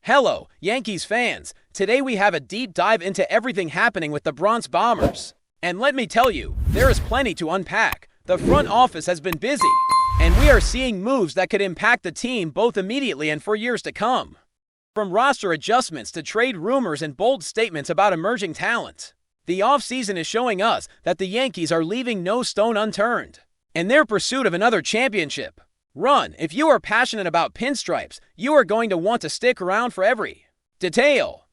Hello, Yankees fans. Today we have a deep dive into everything happening with the Bronx Bombers. And let me tell you, there is plenty to unpack. The front office has been busy, and we are seeing moves that could impact the team both immediately and for years to come. From roster adjustments to trade rumors and bold statements about emerging talent, the offseason is showing us that the Yankees are leaving no stone unturned in their pursuit of another championship run. If you are passionate about pinstripes, you are going to want to stick around for every detail,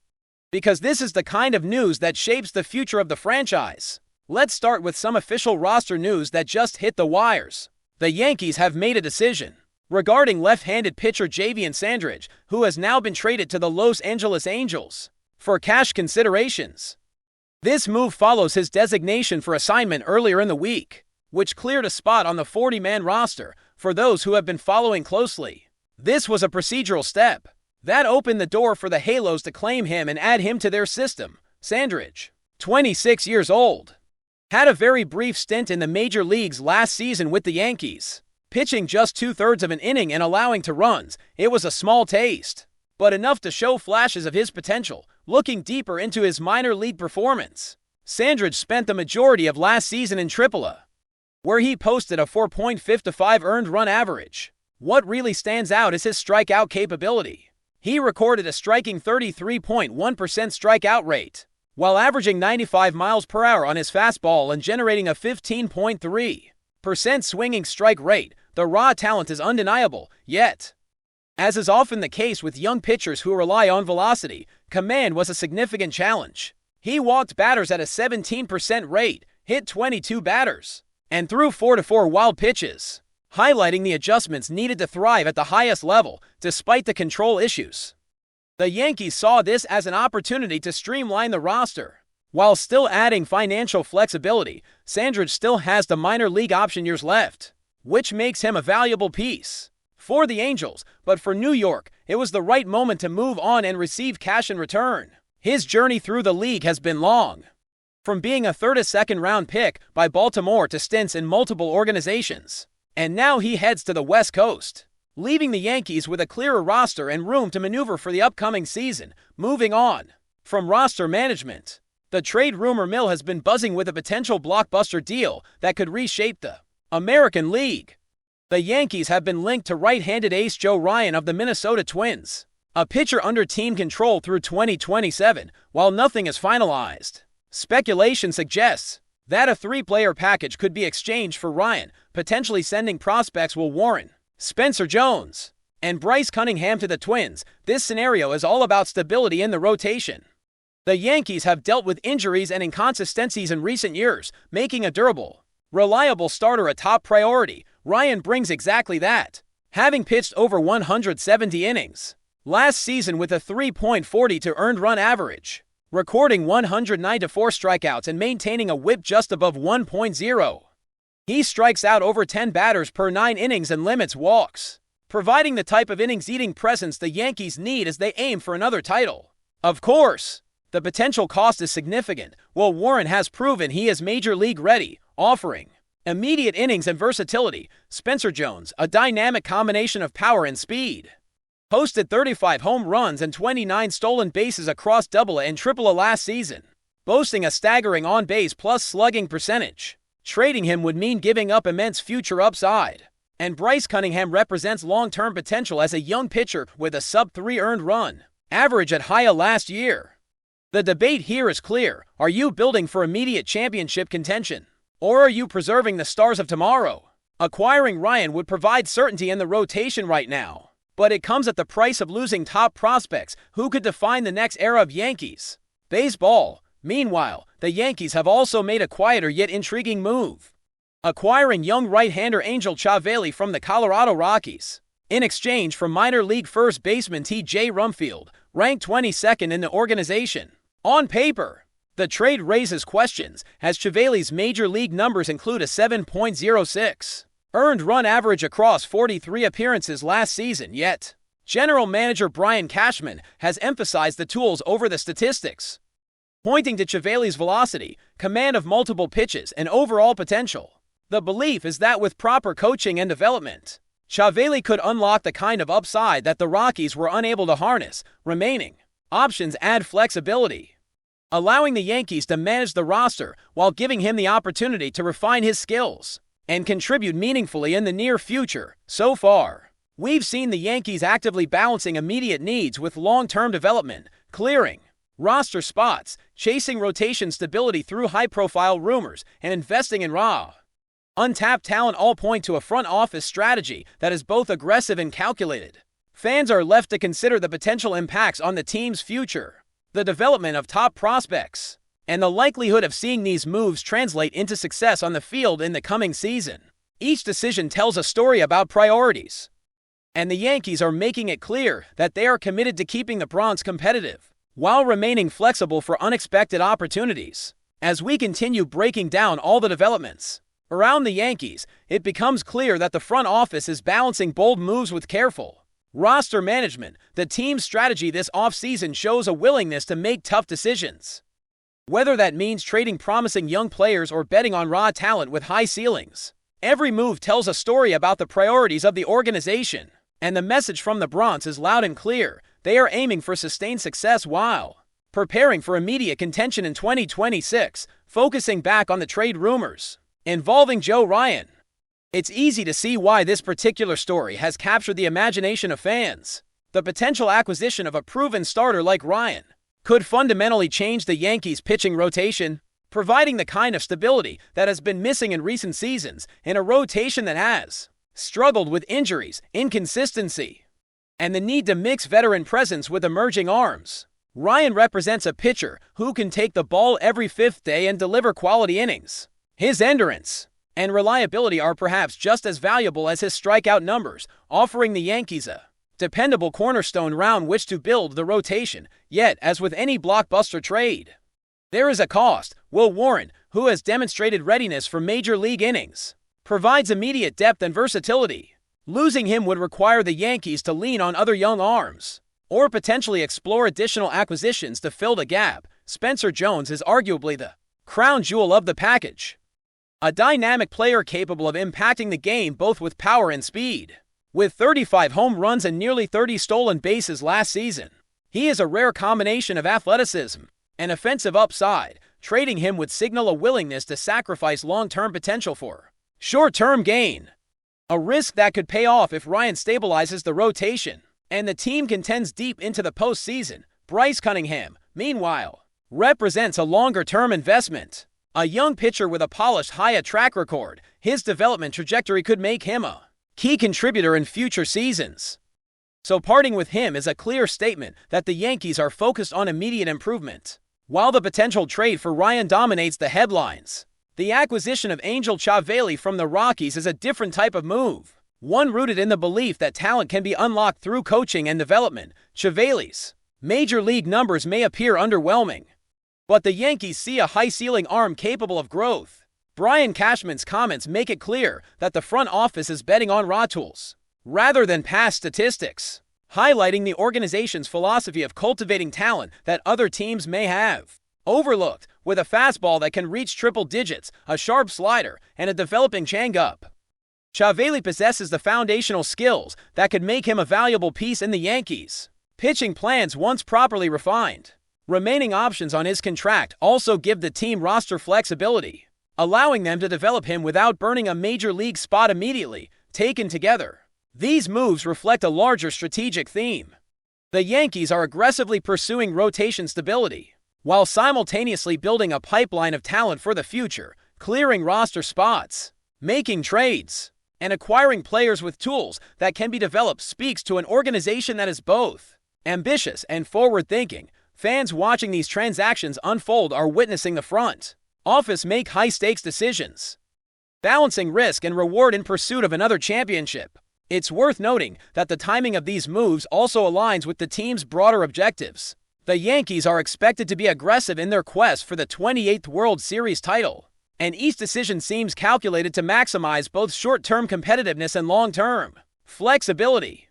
because this is the kind of news that shapes the future of the franchise. Let's start with some official roster news that just hit the wires. The Yankees have made a decision regarding left-handed pitcher Javier Sandridge, who has now been traded to the Los Angeles Angels for cash considerations. This move follows his designation for assignment earlier in the week, which cleared a spot on the 40-man roster for those who have been following closely. This was a procedural step that opened the door for the Halos to claim him and add him to their system. Sandridge, 26 years old, had a very brief stint in the major leagues last season with the Yankees, pitching just 2/3 of an inning and allowing 2 runs. It was a small taste, but enough to show flashes of his potential. Looking deeper into his minor league performance, Sandridge spent the majority of last season in AAA, where he posted a 4.55 earned run average. What really stands out is his strikeout capability. He recorded a striking 33.1% strikeout rate, while averaging 95 miles per hour on his fastball and generating a 15.3% swinging strike rate. The raw talent is undeniable, yet, as is often the case with young pitchers who rely on velocity, command was a significant challenge. He walked batters at a 17% rate, hit 22 batters, and threw 4 wild pitches, highlighting the adjustments needed to thrive at the highest level, despite the control issues. The Yankees saw this as an opportunity to streamline the roster. While still adding financial flexibility, Sandridge still has the minor league option years left, which makes him a valuable piece for the Angels. But for New York, it was the right moment to move on and receive cash in return. His journey through the league has been long, from being a third and second round pick by Baltimore to stints in multiple organizations. And now he heads to the West Coast, leaving the Yankees with a clearer roster and room to maneuver for the upcoming season. Moving on from roster management, the trade rumor mill has been buzzing with a potential blockbuster deal that could reshape the American League. The Yankees have been linked to right-handed ace Joe Ryan of the Minnesota Twins, a pitcher under team control through 2027, while nothing is finalized. Speculation suggests that a 3-player package could be exchanged for Ryan, potentially sending prospects Will Warren, Spencer Jones, and Bryce Cunningham to the Twins. This scenario is all about stability in the rotation. The Yankees have dealt with injuries and inconsistencies in recent years, making a durable, reliable starter a top priority. Ryan brings exactly that, having pitched over 170 innings last season with a 3.42 earned run average, recording 194 strikeouts and maintaining a whip just above 1.0. He strikes out over 10 batters per 9 innings and limits walks, providing the type of innings-eating presence the Yankees need as they aim for another title. Of course, the potential cost is significant. Will Warren has proven he is major league ready, offering immediate innings and versatility. Spencer Jones, a dynamic combination of power and speed, posted 35 home runs and 29 stolen bases across AA and AAA last season, boasting a staggering on-base plus slugging percentage. Trading him would mean giving up immense future upside. And Bryce Cunningham represents long-term potential as a young pitcher with a sub-3 earned run average at Hiya last year. The debate here is clear. Are you building for immediate championship contention, or are you preserving the stars of tomorrow? Acquiring Ryan would provide certainty in the rotation right now, but it comes at the price of losing top prospects who could define the next era of Yankees baseball. Meanwhile, the Yankees have also made a quieter yet intriguing move, acquiring young right-hander Angel Chavali from the Colorado Rockies, in exchange for minor league first baseman T.J. Rumfield, ranked 22nd in the organization. On paper, the trade raises questions, as Chavali's major league numbers include a 7.06 earned run average across 43 appearances last season. Yet, general manager Brian Cashman has emphasized the tools over the statistics, pointing to Chavali's velocity, command of multiple pitches, and overall potential. The belief is that with proper coaching and development, Chavez could unlock the kind of upside that the Rockies were unable to harness. Remaining options add flexibility, allowing the Yankees to manage the roster while giving him the opportunity to refine his skills and contribute meaningfully in the near future. So far, we've seen the Yankees actively balancing immediate needs with long-term development, clearing roster spots, chasing rotation stability through high-profile rumors, and investing in raw, untapped talent, all point to a front office strategy that is both aggressive and calculated. Fans are left to consider the potential impacts on the team's future, the development of top prospects, and the likelihood of seeing these moves translate into success on the field in the coming season. Each decision tells a story about priorities, and the Yankees are making it clear that they are committed to keeping the Bronx competitive while remaining flexible for unexpected opportunities. As we continue breaking down all the developments around the Yankees, it becomes clear that the front office is balancing bold moves with careful roster management. The team's strategy this offseason shows a willingness to make tough decisions, whether that means trading promising young players or betting on raw talent with high ceilings. Every move tells a story about the priorities of the organization, and the message from the Bronx is loud and clear. They are aiming for sustained success while preparing for immediate contention in 2026, focusing back on the trade rumors involving Joe Ryan. It's easy to see why this particular story has captured the imagination of fans. The potential acquisition of a proven starter like Ryan could fundamentally change the Yankees' pitching rotation, providing the kind of stability that has been missing in recent seasons in a rotation that has struggled with injuries, inconsistency, and the need to mix veteran presence with emerging arms. Ryan represents a pitcher who can take the ball every fifth day and deliver quality innings. His endurance and reliability are perhaps just as valuable as his strikeout numbers, offering the Yankees a dependable cornerstone around which to build the rotation. Yet, as with any blockbuster trade, there is a cost. Will Warren, who has demonstrated readiness for major league innings, provides immediate depth and versatility. Losing him would require the Yankees to lean on other young arms, or potentially explore additional acquisitions to fill the gap. Spencer Jones is arguably the crown jewel of the package, a dynamic player capable of impacting the game both with power and speed. With 35 home runs and nearly 30 stolen bases last season, he is a rare combination of athleticism and offensive upside. Trading him would signal a willingness to sacrifice long-term potential for short-term gain, a risk that could pay off if Ryan stabilizes the rotation and the team contends deep into the postseason. Bryce Cunningham, meanwhile, represents a longer-term investment. A young pitcher with a polished high track record, his development trajectory could make him a key contributor in future seasons. So parting with him is a clear statement that the Yankees are focused on immediate improvement. While the potential trade for Ryan dominates the headlines, the acquisition of Angel Chavez from the Rockies is a different type of move, one rooted in the belief that talent can be unlocked through coaching and development. Chavez's major league numbers may appear underwhelming, but the Yankees see a high-ceiling arm capable of growth. Brian Cashman's comments make it clear that the front office is betting on raw tools rather than past statistics, highlighting the organization's philosophy of cultivating talent that other teams may have overlooked. With a fastball that can reach triple digits, a sharp slider, and a developing changeup, Chavez possesses the foundational skills that could make him a valuable piece in the Yankees' pitching plans once properly refined. Remaining options on his contract also give the team roster flexibility, allowing them to develop him without burning a major league spot immediately. Taken together, these moves reflect a larger strategic theme. The Yankees are aggressively pursuing rotation stability, while simultaneously building a pipeline of talent for the future, clearing roster spots, making trades, and acquiring players with tools that can be developed speaks to an organization that is both ambitious and forward-thinking. Fans watching these transactions unfold are witnessing the front office make high-stakes decisions, balancing risk and reward in pursuit of another championship. It's worth noting that the timing of these moves also aligns with the team's broader objectives. The Yankees are expected to be aggressive in their quest for the 28th World Series title, and each decision seems calculated to maximize both short-term competitiveness and long-term flexibility.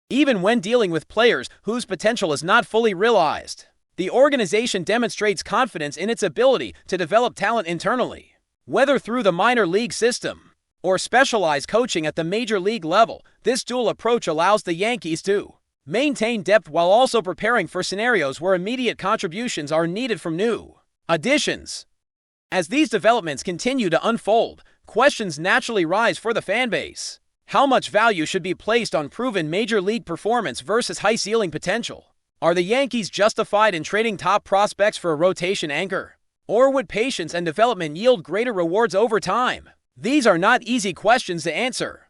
Even when dealing with players whose potential is not fully realized, the organization demonstrates confidence in its ability to develop talent internally, whether through the minor league system or specialized coaching at the major league level. This dual approach allows the Yankees to maintain depth while also preparing for scenarios where immediate contributions are needed from new additions. As these developments continue to unfold, questions naturally rise for the fanbase. How much value should be placed on proven major league performance versus high-ceiling potential? Are the Yankees justified in trading top prospects for a rotation anchor? Or would patience and development yield greater rewards over time? These are not easy questions to answer,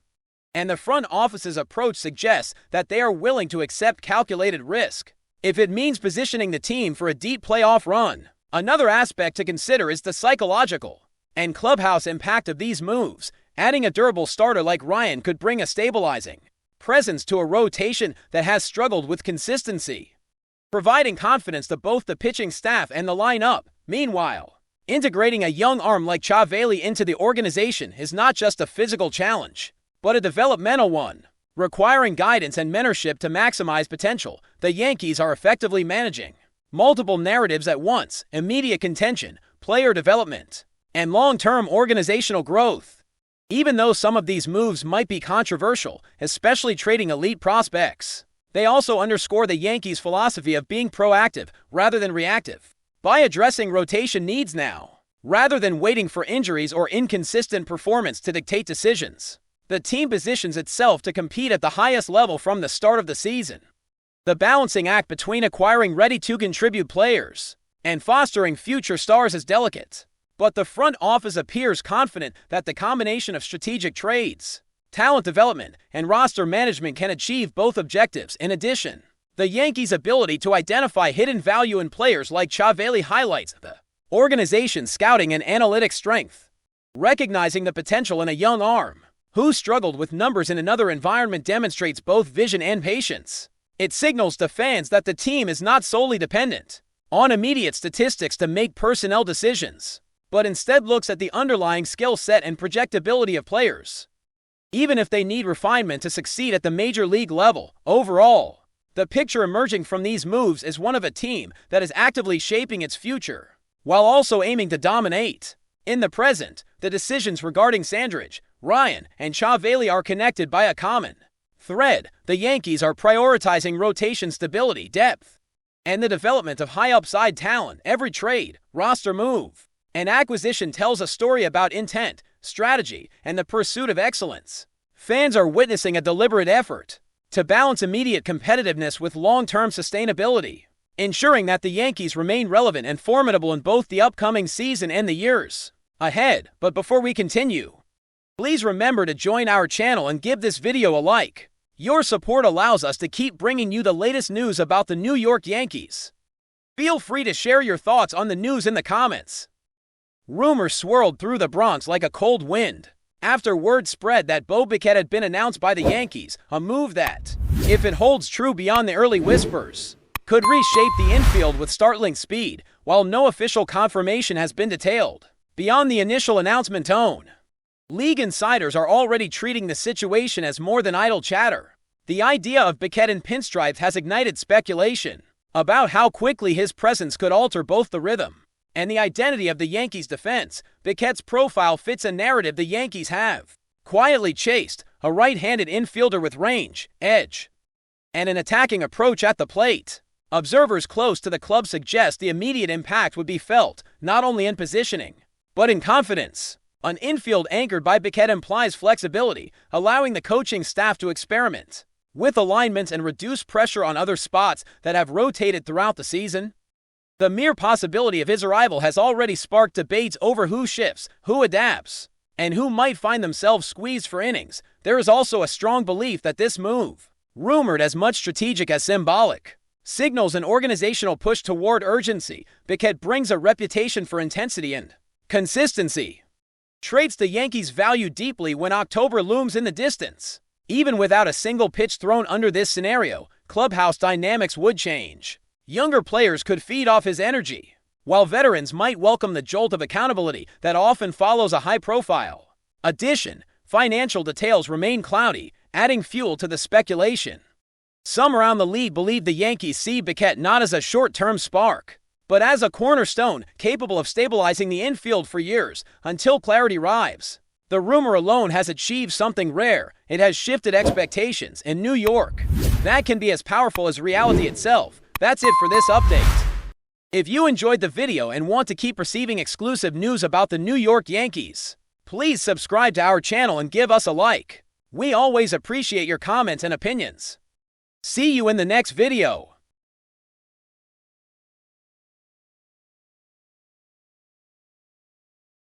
and the front office's approach suggests that they are willing to accept calculated risk if it means positioning the team for a deep playoff run. Another aspect to consider is the psychological and clubhouse impact of these moves. Adding a durable starter like Ryan could bring a stabilizing presence to a rotation that has struggled with consistency, providing confidence to both the pitching staff and the lineup. Meanwhile, integrating a young arm like Chavez into the organization is not just a physical challenge, but a developmental one, requiring guidance and mentorship to maximize potential. The Yankees are effectively managing multiple narratives at once: immediate contention, player development, and long-term organizational growth. Even though some of these moves might be controversial, especially trading elite prospects, they also underscore the Yankees' philosophy of being proactive rather than reactive. By addressing rotation needs now, rather than waiting for injuries or inconsistent performance to dictate decisions, the team positions itself to compete at the highest level from the start of the season. The balancing act between acquiring ready-to-contribute players and fostering future stars is delicate, but the front office appears confident that the combination of strategic trades, talent development, and roster management can achieve both objectives. In addition, the Yankees' ability to identify hidden value in players like Chavez highlights the organization's scouting and analytic strength. Recognizing the potential in a young arm who struggled with numbers in another environment demonstrates both vision and patience. It signals to fans that the team is not solely dependent on immediate statistics to make personnel decisions, but instead looks at the underlying skill set and projectability of players, even if they need refinement to succeed at the major league level. Overall, the picture emerging from these moves is one of a team that is actively shaping its future, while also aiming to dominate. In the present, the decisions regarding Sandridge, Ryan, and Chavez are connected by a common thread. The Yankees are prioritizing rotation stability, depth, and the development of high-upside talent. Every trade, roster move, and acquisition tells a story about intent, strategy, and the pursuit of excellence. Fans are witnessing a deliberate effort to balance immediate competitiveness with long-term sustainability, ensuring that the Yankees remain relevant and formidable in both the upcoming season and the years ahead. But before we continue, please remember to join our channel and give this video a like. Your support allows us to keep bringing you the latest news about the New York Yankees. Feel free to share your thoughts on the news in the comments. Rumors swirled through the Bronx like a cold wind after word spread that Bichette had been announced by the Yankees, a move that, if it holds true beyond the early whispers, could reshape the infield with startling speed. While no official confirmation has been detailed beyond the initial announcement tone, league insiders are already treating the situation as more than idle chatter. The idea of Bichette in pinstripes has ignited speculation about how quickly his presence could alter both the rhythm and the identity of the Yankees' defense. Bichette's profile fits a narrative the Yankees have quietly chased: a right-handed infielder with range, edge, and an attacking approach at the plate. Observers close to the club suggest the immediate impact would be felt not only in positioning, but in confidence. An infield anchored by Bichette implies flexibility, allowing the coaching staff to experiment with alignments and reduce pressure on other spots that have rotated throughout the season. The mere possibility of his arrival has already sparked debates over who shifts, who adapts, and who might find themselves squeezed for innings. There is also a strong belief that this move, rumored as much strategic as symbolic, signals an organizational push toward urgency. Bichette brings a reputation for intensity and consistency, traits the Yankees value deeply when October looms in the distance. Even without a single pitch thrown under this scenario, clubhouse dynamics would change. Younger players could feed off his energy, while veterans might welcome the jolt of accountability that often follows a high-profile addition. Financial details remain cloudy, adding fuel to the speculation. Some around the league believe the Yankees see Bichette not as a short-term spark, but as a cornerstone capable of stabilizing the infield for years until clarity arrives. The rumor alone has achieved something rare. It has shifted expectations in New York. That can be as powerful as reality itself. That's it for this update. If you enjoyed the video and want to keep receiving exclusive news about the New York Yankees, please subscribe to our channel and give us a like. We always appreciate your comments and opinions. See you in the next video.